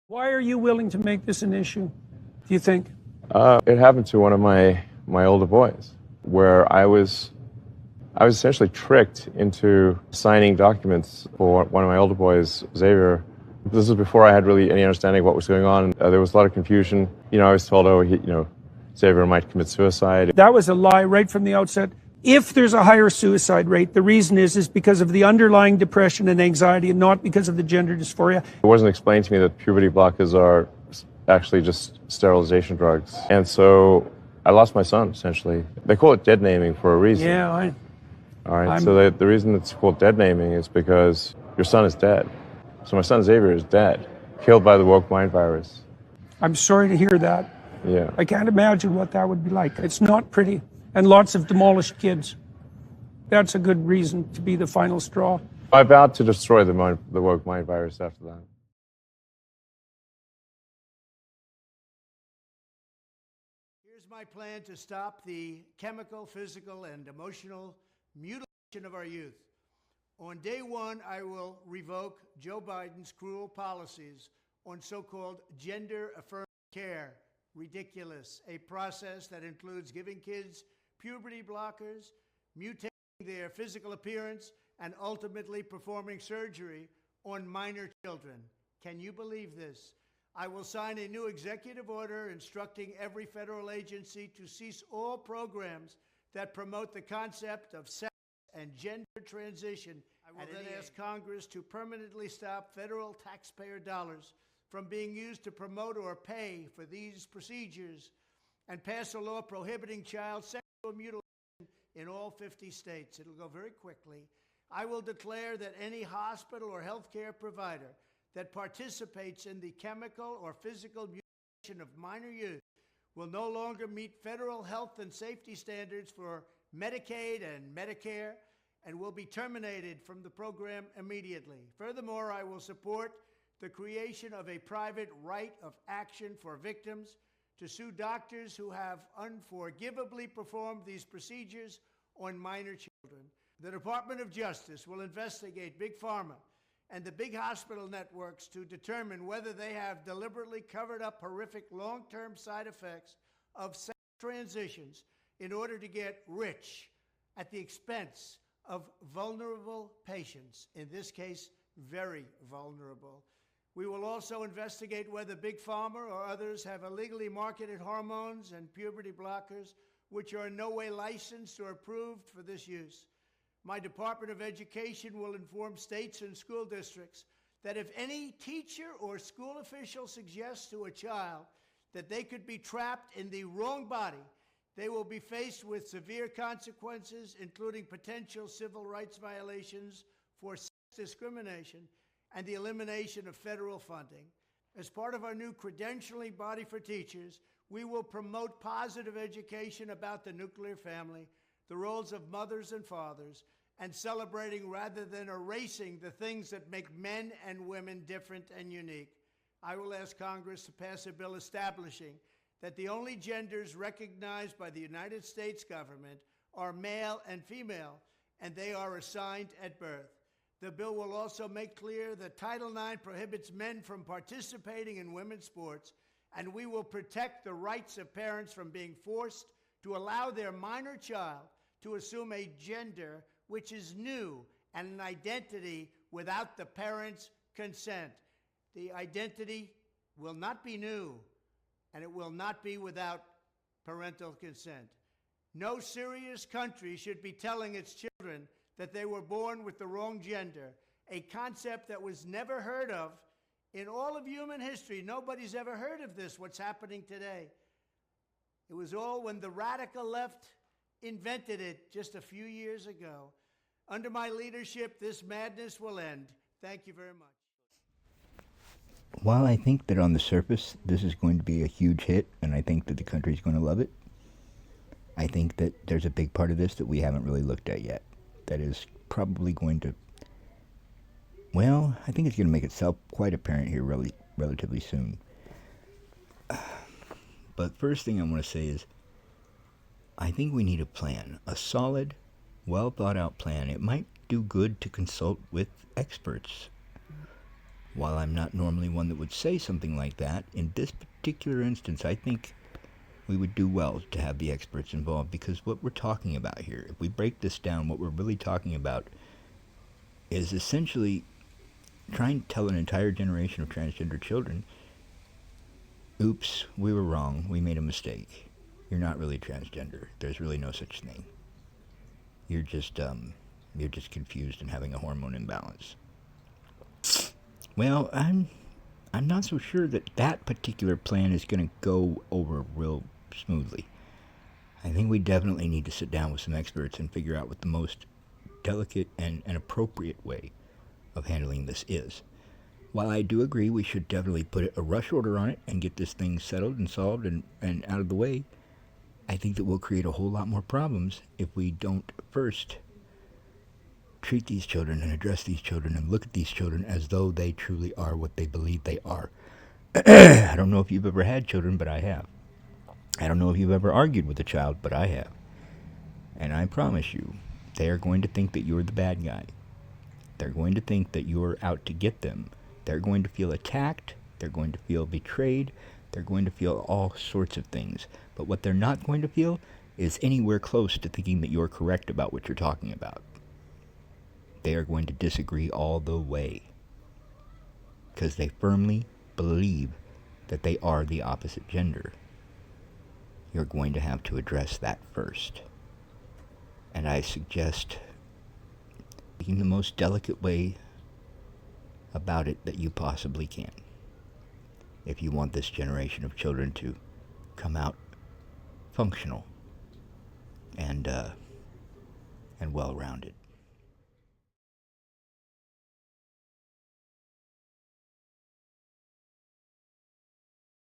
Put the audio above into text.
Why are you willing to make this an issue, do you think? It happened to one of my older boys, where I was essentially tricked into signing documents for one of my older boys, Xavier. This was before I had really any understanding of what was going on. There was a lot of confusion. I was told, Xavier might commit suicide. That was a lie right from the outset. If there's a higher suicide rate, the reason is because of the underlying depression and anxiety and not because of the gender dysphoria. It wasn't explained to me that puberty blockers are actually just sterilization drugs. And so I lost my son, essentially. They call it dead naming for a reason. Yeah, All right, so the reason it's called dead naming is because your son is dead. So my son Xavier is dead, killed by the woke mind virus. I'm sorry to hear that. Yeah. I can't imagine what that would be like. It's not pretty. And lots of demolished kids. That's a good reason to be the final straw. I vowed to destroy the woke mind virus after that. Here's my plan to stop the chemical, physical, and emotional mutilation of our youth. On day one, I will revoke Joe Biden's cruel policies on so-called gender-affirming care. Ridiculous. A process that includes giving kids puberty blockers, mutating their physical appearance, and ultimately performing surgery on minor children. Can you believe this? I will sign a new executive order instructing every federal agency to cease all programs that promote the concept of sex and gender transition. I will then ask Congress to permanently stop federal taxpayer dollars from being used to promote or pay for these procedures and pass a law prohibiting child sexual mutilation in all 50 states. It'll go very quickly. I will declare that any hospital or healthcare provider that participates in the chemical or physical mutilation of minor youth will no longer meet federal health and safety standards for Medicaid and Medicare and will be terminated from the program immediately. Furthermore, I will support the creation of a private right of action for victims to sue doctors who have unforgivably performed these procedures on minor children. The Department of Justice will investigate Big Pharma and the big hospital networks to determine whether they have deliberately covered up horrific long-term side effects of sex transitions in order to get rich at the expense of vulnerable patients, in this case, very vulnerable. We will also investigate whether Big Pharma or others have illegally marketed hormones and puberty blockers which are in no way licensed or approved for this use. My Department of Education will inform states and school districts that if any teacher or school official suggests to a child that they could be trapped in the wrong body, they will be faced with severe consequences, including potential civil rights violations for sex discrimination and the elimination of federal funding. As part of our new credentialing body for teachers, we will promote positive education about the nuclear family, the roles of mothers and fathers, and celebrating rather than erasing the things that make men and women different and unique. I will ask Congress to pass a bill establishing that the only genders recognized by the United States government are male and female, and they are assigned at birth. The bill will also make clear that Title IX prohibits men from participating in women's sports, and we will protect the rights of parents from being forced to allow their minor child to assume a gender which is new and an identity without the parent's consent. The identity will not be new, and it will not be without parental consent. No serious country should be telling its children that they were born with the wrong gender, a concept that was never heard of in all of human history. Nobody's ever heard of this, what's happening today. It was all when the radical left invented it just a few years ago. Under my leadership, this madness will end. Thank you very much. While I think that on the surface this is going to be a huge hit, and I think that the country's going to love it, I think that there's a big part of this that we haven't really looked at yet. That is probably going to, well, I think it's going to make itself quite apparent here relatively soon. But first thing I want to say is, I think we need a plan, a solid, well thought out plan. It might do good to consult with experts. While I'm not normally one that would say something like that, in this particular instance, I think we would do well to have the experts involved, because what we're talking about here, if we break this down, what we're really talking about is essentially trying to tell an entire generation of transgender children, oops, we were wrong, we made a mistake. You're not really transgender. There's really no such thing. You're just confused and having a hormone imbalance. Well, I'm not so sure that that particular plan is going to go over real smoothly. I think we definitely need to sit down with some experts and figure out what the most delicate and appropriate way of handling this is. While I do agree we should definitely put a rush order on it and get this thing settled and solved and out of the way, I think that we'll create a whole lot more problems if we don't first treat these children and address these children and look at these children as though they truly are what they believe they are. I don't know if you've ever had children, but I have. I don't know if you've ever argued with a child, but I have. And I promise you, they are going to think that you're the bad guy. They're going to think that you're out to get them. They're going to feel attacked. They're going to feel betrayed. They're going to feel all sorts of things. But what they're not going to feel is anywhere close to thinking that you're correct about what you're talking about. They are going to disagree all the way, because they firmly believe that they are the opposite gender. You're going to have to address that first. And I suggest taking the most delicate way about it that you possibly can, if you want this generation of children to come out functional and well-rounded.